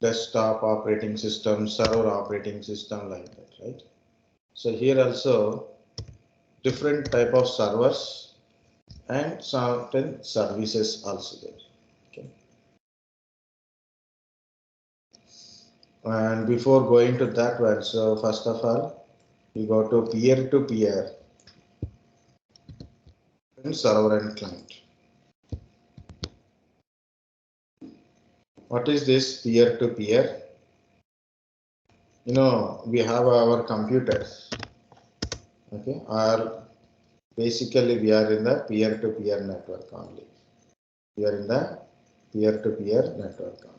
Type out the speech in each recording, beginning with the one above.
desktop operating system, server operating system, like that, right? So here also different type of servers and certain services also there. Okay. And before going to that one, so first of all, we go to peer-to-peer and server and client. What is this peer-to-peer? You know, we have our computers, okay, or basically we are in the peer-to-peer network only. We are in the peer-to-peer network only.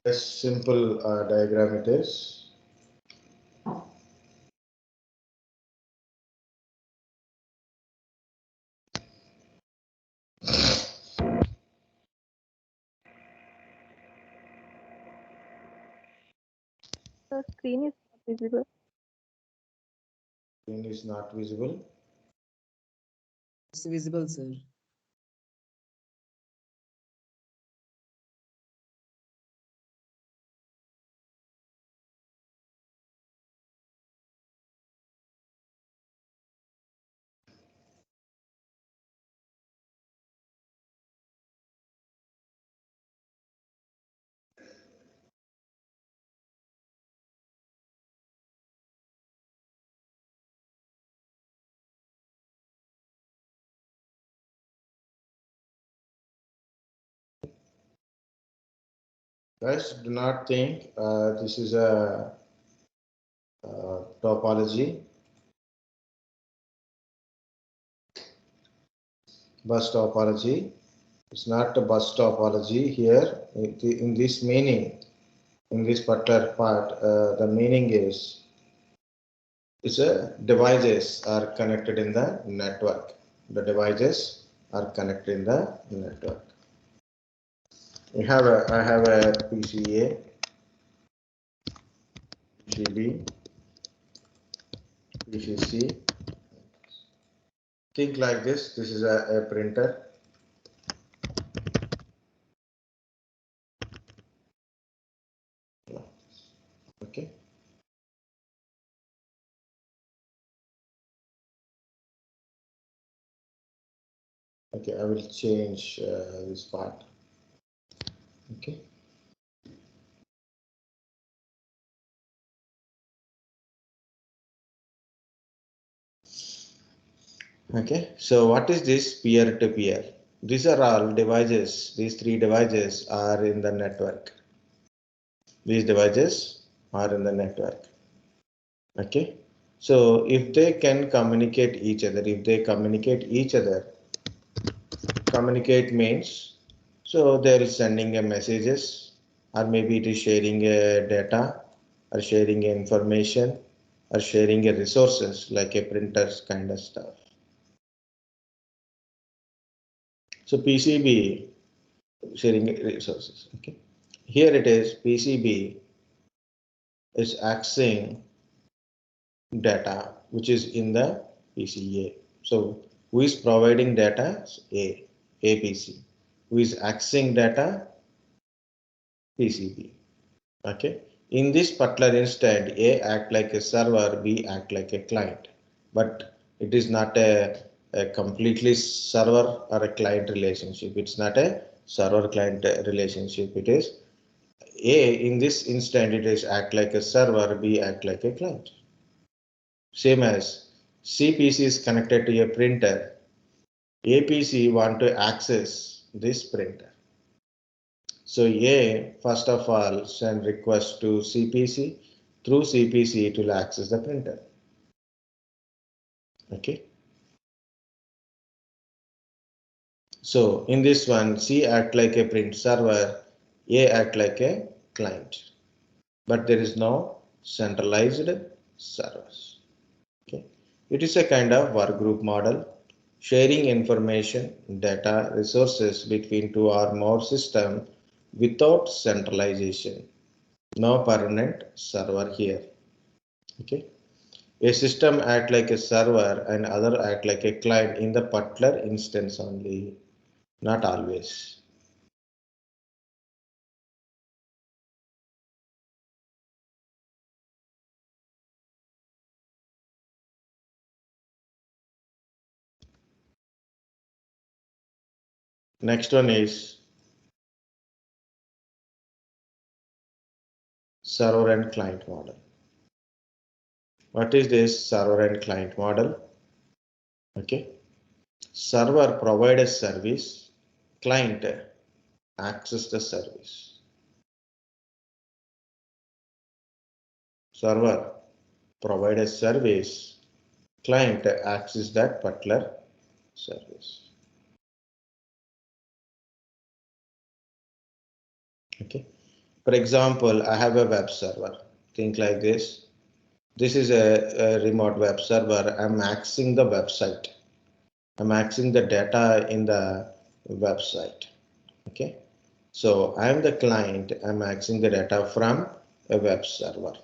A simple diagram it is. The screen is not visible. Screen is not visible. It's visible, sir. Guys, do not think this is a topology, bus topology. It's not a bus topology here. In this meaning, in this particular part, the meaning is it's a devices are connected in the network. The devices are connected in the network. I have a PCA, PCB, PCC. Think like this. This is a printer. Okay. Okay, I will change this part. Okay. Okay, so what is this peer-to-peer? These are all devices. These three devices are in the network. These devices are in the network. Okay, so if they can communicate each other, communicate means, so they are sending a messages, or maybe it is sharing a data, or sharing a information, or sharing a resources like a printers kind of stuff. So PCB sharing resources. Okay, here it is PCB is accessing data which is in the PCA. So who is providing data? APC. Who is accessing data? PCB. Okay. In this particular instant, A act like a server, B act like a client, but it is not a completely server or a client relationship. It's not a server client relationship. It is A, in this instant, it is act like a server, B act like a client. Same as CPC is connected to a printer. APC want to access this printer. So A, first of all, send request to CPC. Through CPC, it will access the printer. Okay. So in this one, C act like a print server, A act like a client. But there is no centralized servers. Okay. It is a kind of workgroup model, sharing information, data, resources between two or more systems without centralization. No permanent server here. Okay. A system act like a server and other act like a client in the particular instance only. not always. Next one is server and client model. What is this server and client model? Okay. Server provide a service, client access the service. Server provide a service, client access that particular service. Okay. For example, I have a web server. Think like this. This is a remote web server. I'm accessing the website. I'm accessing the data in the website. Okay. So I'm the client. I'm accessing the data from a web server.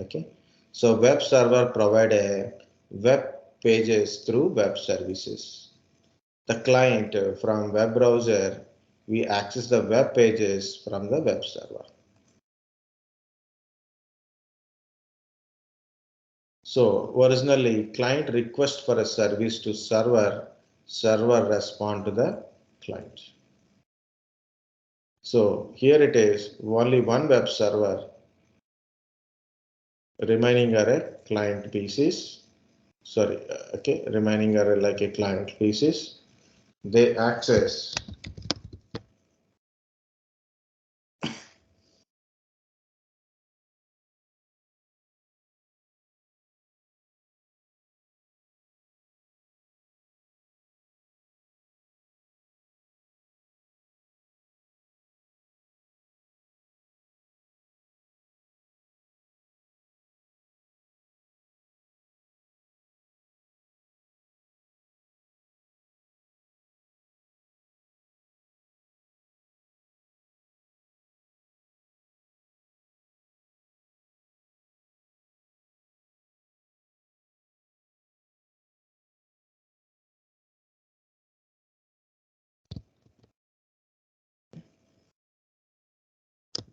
Okay. So web server provide a web pages through web services. The client from web browser, we access the web pages from the web server. So originally client request for a service to server, server respond to the client. So here it is only one web server, remaining are a client pieces. Sorry, okay, remaining are like a client pieces. They access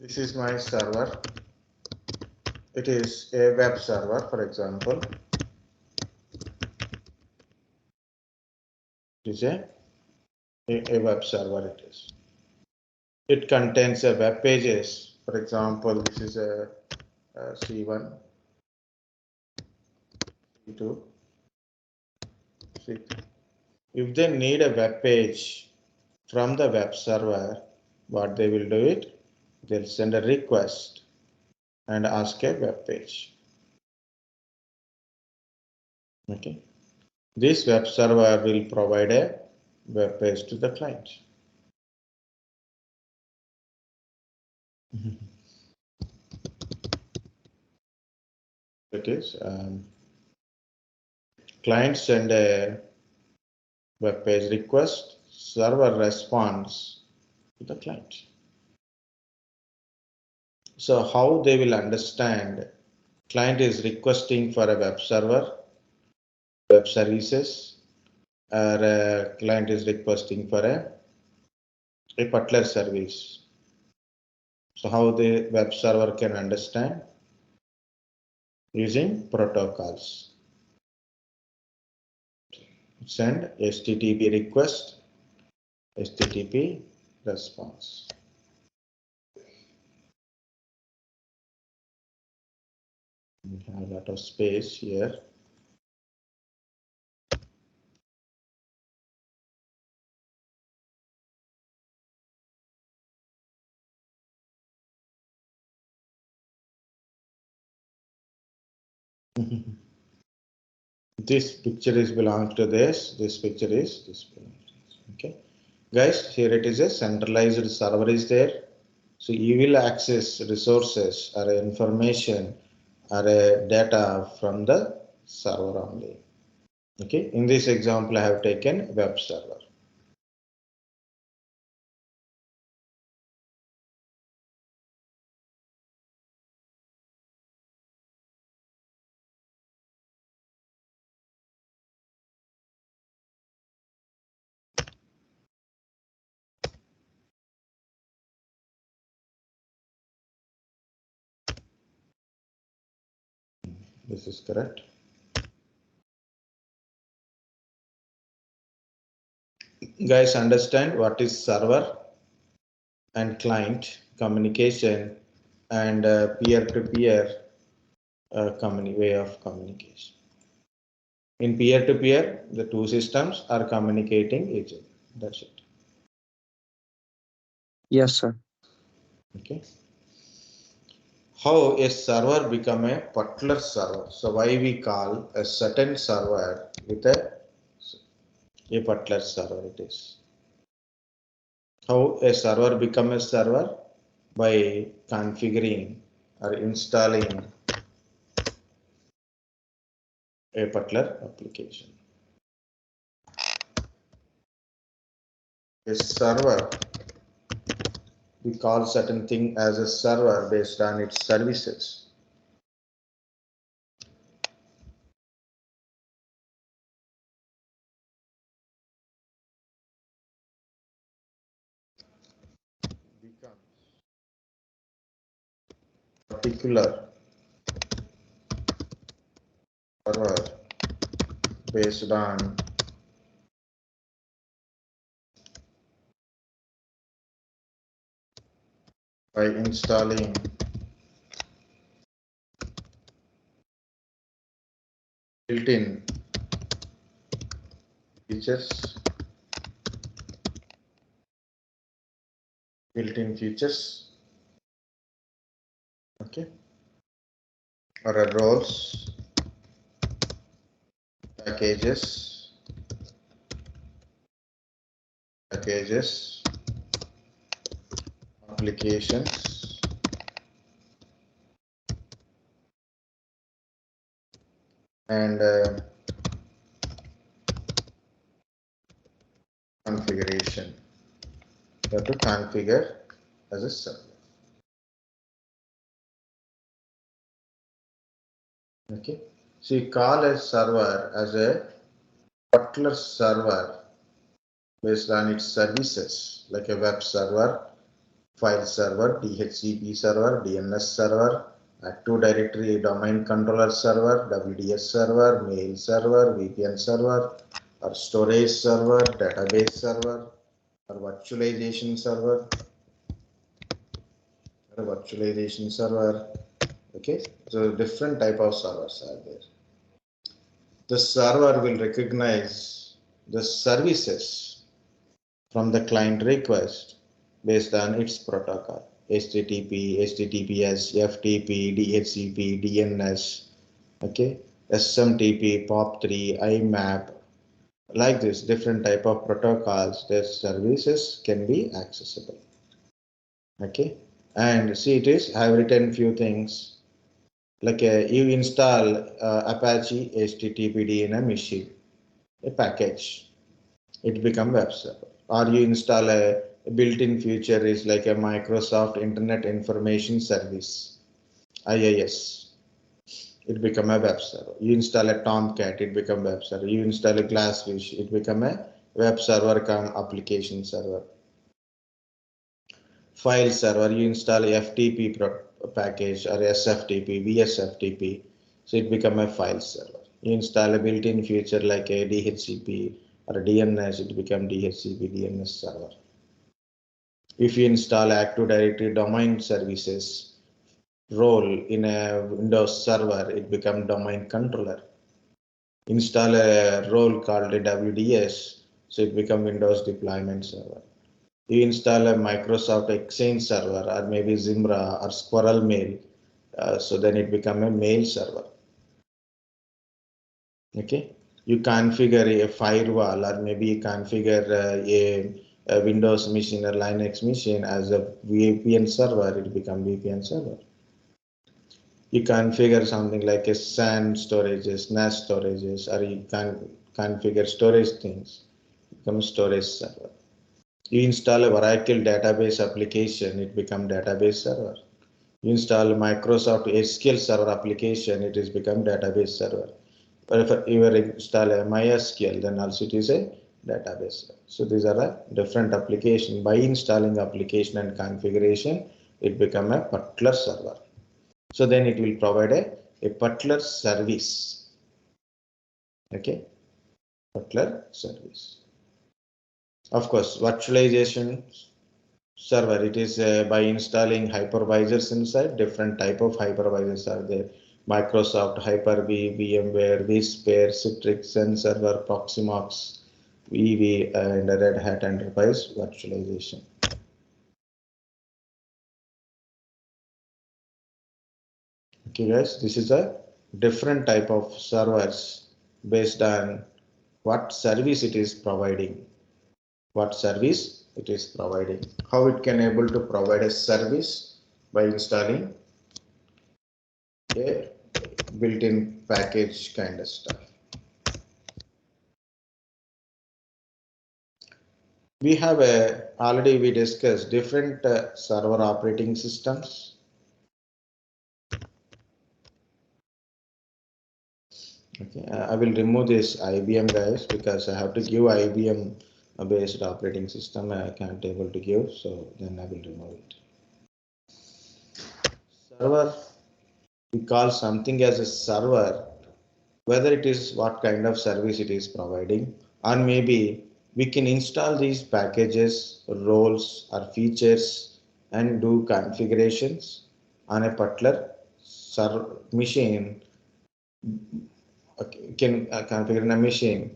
this is my server. It is a web server, for example. It is a web server. It is. It contains a web pages. For example, this is a C1, C2, C3. If they need a web page from the web server, what they will do it? They'll send a request and ask a web page. Okay. This web server will provide a web page to the client. It is client send a web page request, server responds to the client. So how they will understand client is requesting for a web server, web services, or a client is requesting for a particular service. So how the web server can understand? Using protocols. Send HTTP request, HTTP response. We have a lot of space here. This picture is belongs to this picture is this. Okay. Guys, here it is a centralized server is there. So you will access resources or information or data from the server only. Okay. In this example, I have taken web server. This is correct. Guys, understand what is server and client communication and peer-to-peer way of communication. In peer-to-peer, the two systems are communicating each other. That's it. Yes, sir. Okay. How a server become a particular server? So why we call a certain server with a particular server it is. How a server become a server? By configuring or installing a particular application. A server, we call certain thing as a server based on its services. Becomes particular server based on by installing built-in features, okay, or roles, packages, applications, and configuration. You have to configure as a server. Okay, so you call a server as a particular server based on its services, like a web server, file server, DHCP server, DNS server, Active Directory domain controller server, WDS server, mail server, VPN server, or storage server, database server, or virtualization server, Okay, so different type of servers are there. The server will recognize the services from the client request based on its protocol. HTTP, HTTPS, FTP, DHCP, DNS, okay, SMTP, POP3, IMAP, like this, different type of protocols, their services can be accessible. Okay, and see, it is, I have written few things like you install Apache HTTPD in a machine, a package, it become web server. Or you install a built-in feature is like a Microsoft Internet Information Service, IIS, it become a web server. You install a Tomcat, it become web server. You install a Glassfish, it become a web server come application server. File server, you install a FTP package or sftp, vsftp, so it become a file server. You install a built-in feature like a DHCP or a DNS, it become DHCP DNS server. If you install Active Directory domain services role in a Windows server, it become domain controller. Install a role called a WDS, so it become Windows deployment server. You install a Microsoft Exchange server or maybe Zimbra or Squirrel Mail, so then it become a mail server. Okay, you configure a firewall or maybe you configure a Windows machine or Linux machine as a VPN server, it become VPN server. You configure something like a SAN storages, NAS storages, or you can configure storage things, become storage server. You install a Oracle database application, it become database server. You install Microsoft SQL Server application, it is become database server. But if you install a MySQL, then also it is a database. So these are a different application. By installing application and configuration, it become a particular server. So then it will provide a a particular service. Okay, particular service. Of course, virtualization server, it is by installing hypervisors inside. Different type of hypervisors are there. Microsoft Hyper-V, VMware, vSphere, Citrix, Zen Server, Proximox, VV, and Red Hat Enterprise Virtualization. Okay guys, this is a different type of servers based on what service it is providing. What service it is providing. How it can able to provide a service by installing a built-in package kind of stuff. We have already we discussed different server operating systems. Okay, I will remove this IBM guys because I have to give IBM based operating system. I can't able to give, so then I will remove it. Server, we call something as a server, whether it is what kind of service it is providing, or maybe we can install these packages, roles or features and do configurations on a particular machine. Can configure in a machine.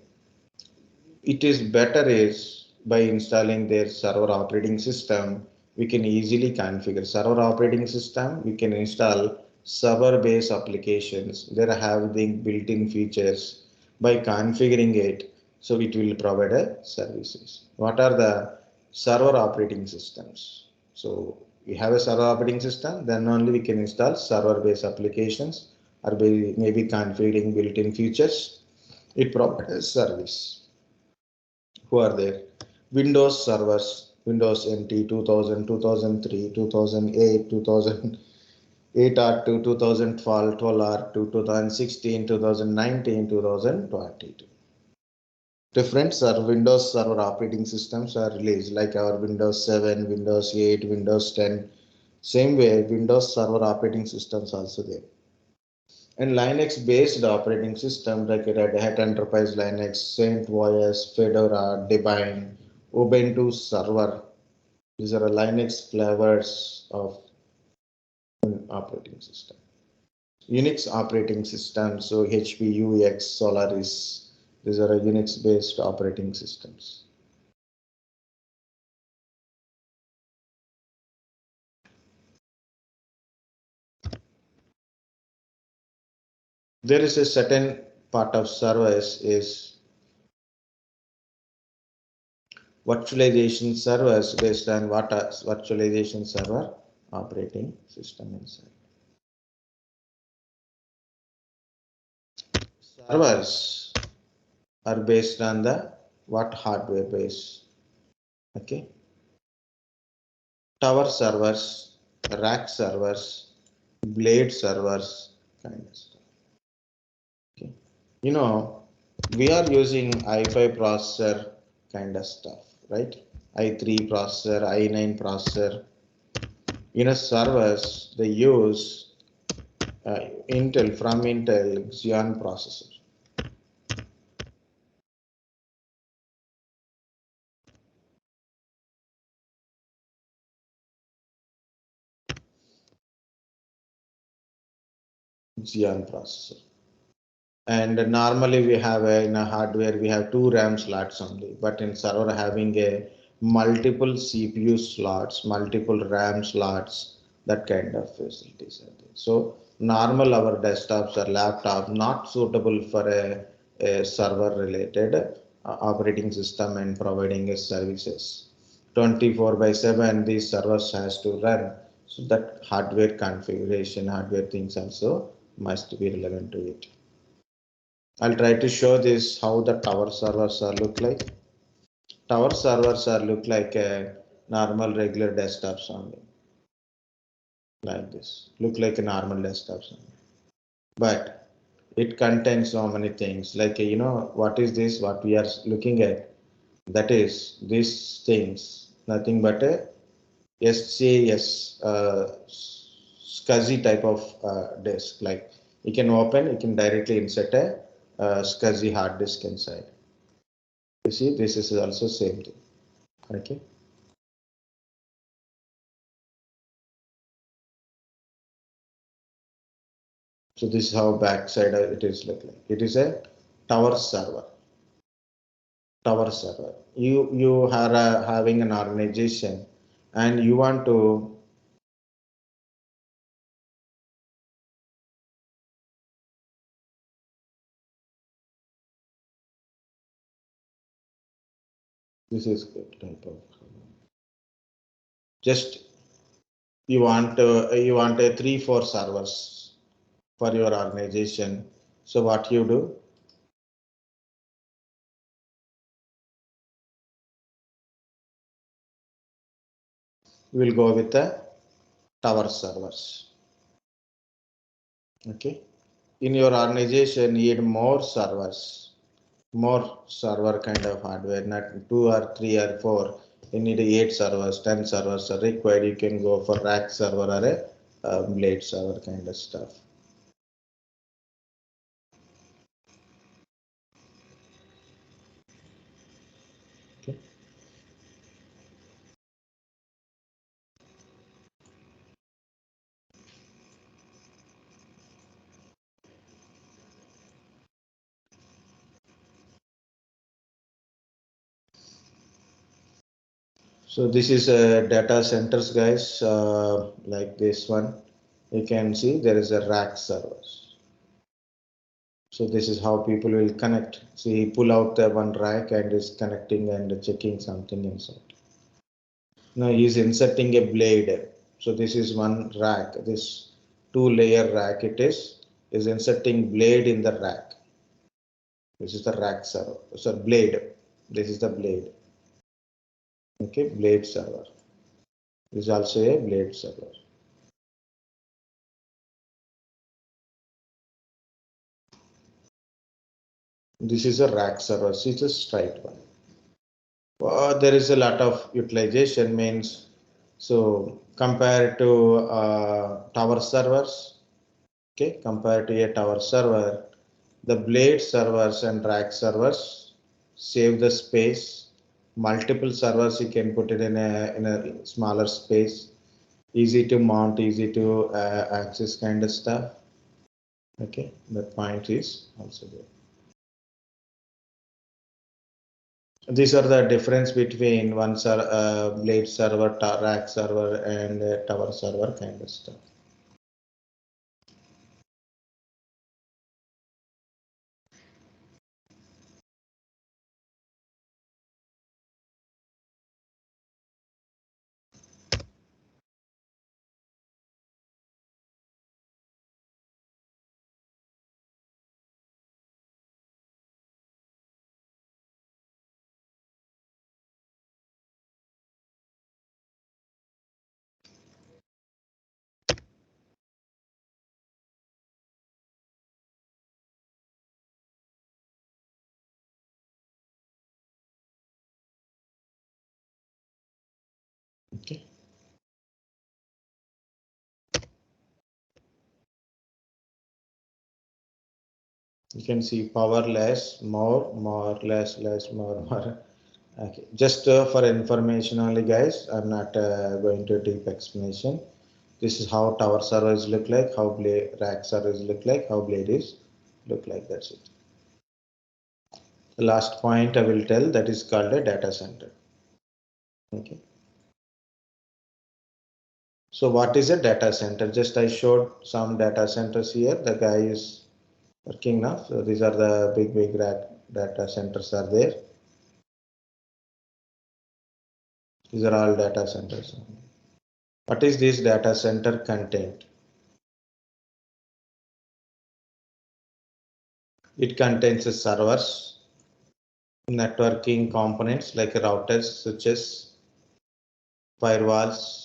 It is better is by installing their server operating system, we can easily configure server operating system. We can install server based applications. They have the built-in features by configuring it. So it will provide a services. What are the server operating systems? So we have a server operating system, then only we can install server based applications or maybe configuring built-in features. It provides a service. Who are there? Windows servers, Windows NT 2000, 2003, 2008, 2008 R2, 2012, 12 R2, 2016, 2019, 2022. Different Windows server operating systems are released, like our Windows 7, Windows 8, Windows 10. Same way, Windows server operating systems also there. And Linux based operating system like Red Hat Enterprise Linux, CentOS, Fedora, Debian, Ubuntu Server. These are Linux flavors of operating system. Unix operating system, so HP, UX, Solaris. These are Unix based operating systems. There is a certain part of service is virtualization servers based on what virtualization server operating system inside. Servers are based on the what hardware base. Okay, tower servers, rack servers, blade servers kind of stuff. Okay, you know, we are using i5 processor kind of stuff, right? i3 processor, i9 processor. In a servers, they use Intel Xeon processor. Xeon processor. And normally we have in a hardware we have two RAM slots only, but in server having a multiple CPU slots, multiple RAM slots, that kind of facilities are there. So normal our desktops or laptop not suitable for a server related operating system and providing services. 24/7 these servers has to run, so that hardware configuration, hardware things also must be relevant to it. I'll try to show this how the tower servers are look like. Tower servers are look like a normal regular desktops only. Like this. Look like a normal desktops only. But it contains so many things. Like you know, what is this? What we are looking at? That is these things. Nothing but a SCS SCSI type of disk. Like You can open, you can directly insert a SCSI hard disk inside. You see, this is also same thing. Okay. So this is how backside it is look like. It is a tower server. Tower server. You are having an organization, and you want to this is good type of just you want a 3-4 servers for your organization. So what you do? You will go with the tower servers. Okay. In your organization, you need more servers, more server kind of hardware, not 2 or 3 or 4. You need 8 servers, 10 servers are required. You can go for rack server or a blade server kind of stuff. Okay. So this is data centers, guys, like this one. You can see there is a rack servers. So this is how people will connect. See, pull out the one rack and is connecting and checking something inside. Now he's inserting a blade. So this is one rack. This 2-layer rack it is inserting blade in the rack. This is the rack server. So blade. This is the blade. Okay, blade server. This is also a blade server. This is a rack server. It's a straight one. There is a lot of utilization means. So compared to tower servers, okay, compared to a tower server, the blade servers and rack servers save the space. Multiple servers you can put it in a smaller space. Easy to mount, easy to access kind of stuff. Okay, that point is also there. These are the difference between one blade server, rack server, and tower server kind of stuff. Okay. You can see power less, more, less, more. Okay, just for information only, guys. I'm not going to deep explanation. This is how tower servers look like, how blade rack servers look like, how blade is look like. That's it. The last point I will tell, that is called a data center. Okay. So what is a data center? Just I showed some data centers here. The guy is working now. So these are the big data centers are there. These are all data centers. What is this data center content? It contains servers, networking components like routers, switches, firewalls,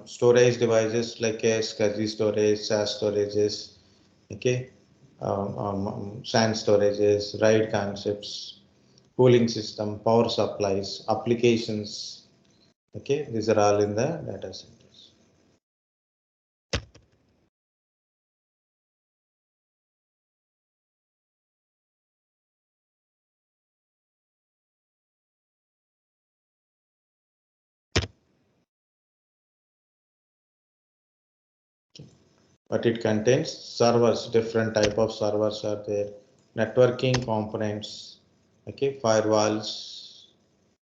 storage devices like a SCSI storage, SAS storages, okay, SAN storages, RAID concepts, cooling system, power supplies, applications. Okay, these are all in the data centers. but it contains servers. Different type of servers are there. Networking components, okay, firewalls,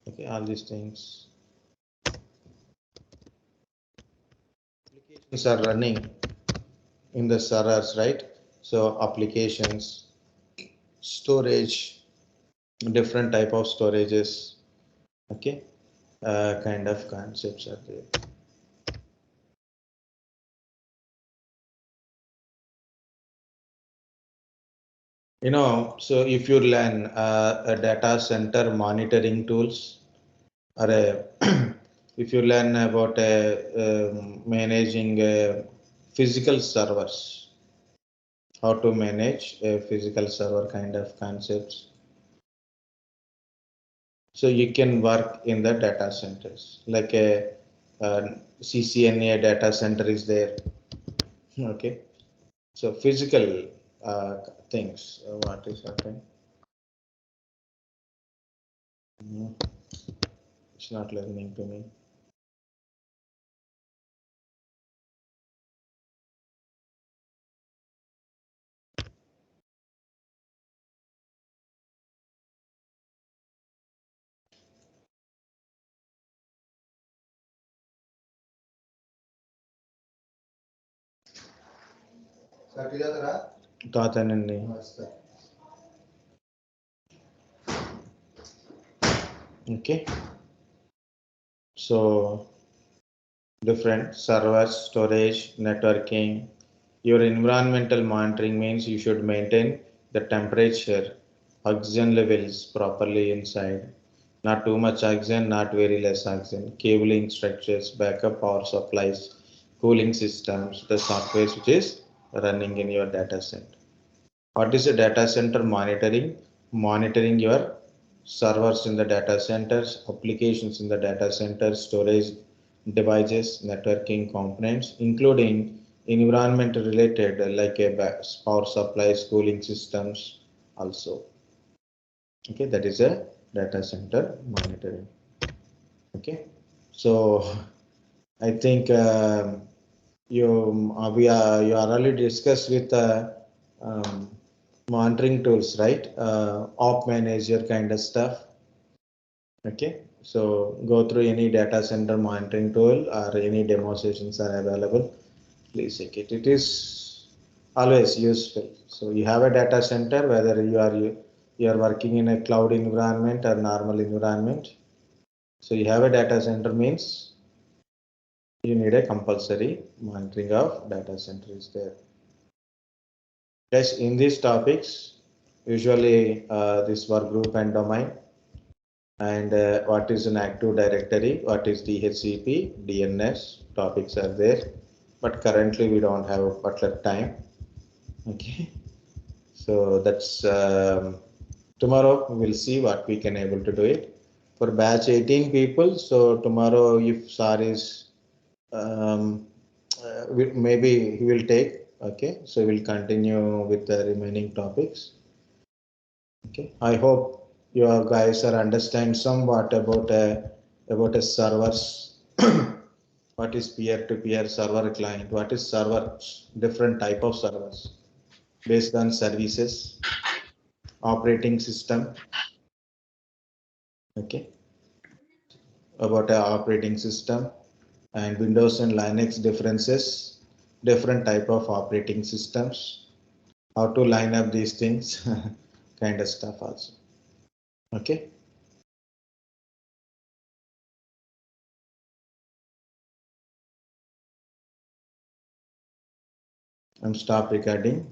okay, all these things. Applications are running in the servers, right? So applications, storage, different type of storages, okay, kind of concepts are there. So if you learn a data center monitoring tools, or if you learn about managing physical servers, how to manage a physical server kind of concepts. So you can work in the data centers, like a CCNA data center is there. Okay. So physical things, what is happening? It's not learning to me. తాతానండి. Okay. So different servers, storage, networking. Your environmental monitoring means you should maintain the temperature, oxygen levels properly inside. Not too much oxygen, not very less oxygen. Cabling structures, backup power supplies, cooling systems, the software which is running in your data center. What is a data center monitoring? Monitoring your servers in the data centers, applications in the data centers, storage devices, networking components, including environment related like a power supplies, cooling systems also. Okay, that is a data center monitoring. Okay, so I think you are already discussed with um, monitoring tools, right? Op manager kind of stuff. Okay, so go through any data center monitoring tool or any demo sessions are available. Please check it. It is always useful. So you have a data center, whether you are working in a cloud environment or normal environment. So you have a data center means you need a compulsory monitoring of data center is there. Yes, in these topics, usually this work group and domain, and what is an active directory, what is DHCP, DNS topics are there, but currently we don't have a particular time. Okay, so that's tomorrow we'll see what we can able to do it for batch 18 people. So tomorrow, if SAR is maybe he will take. Okay, so we'll continue with the remaining topics. Okay, I hope you guys are understand somewhat about a servers. What is peer-to-peer server client? What is servers? Different type of servers based on services, operating system. Okay, about a operating system and Windows and Linux differences, different type of operating systems, how to line up these things, kind of stuff also. Okay. I'm stop recording.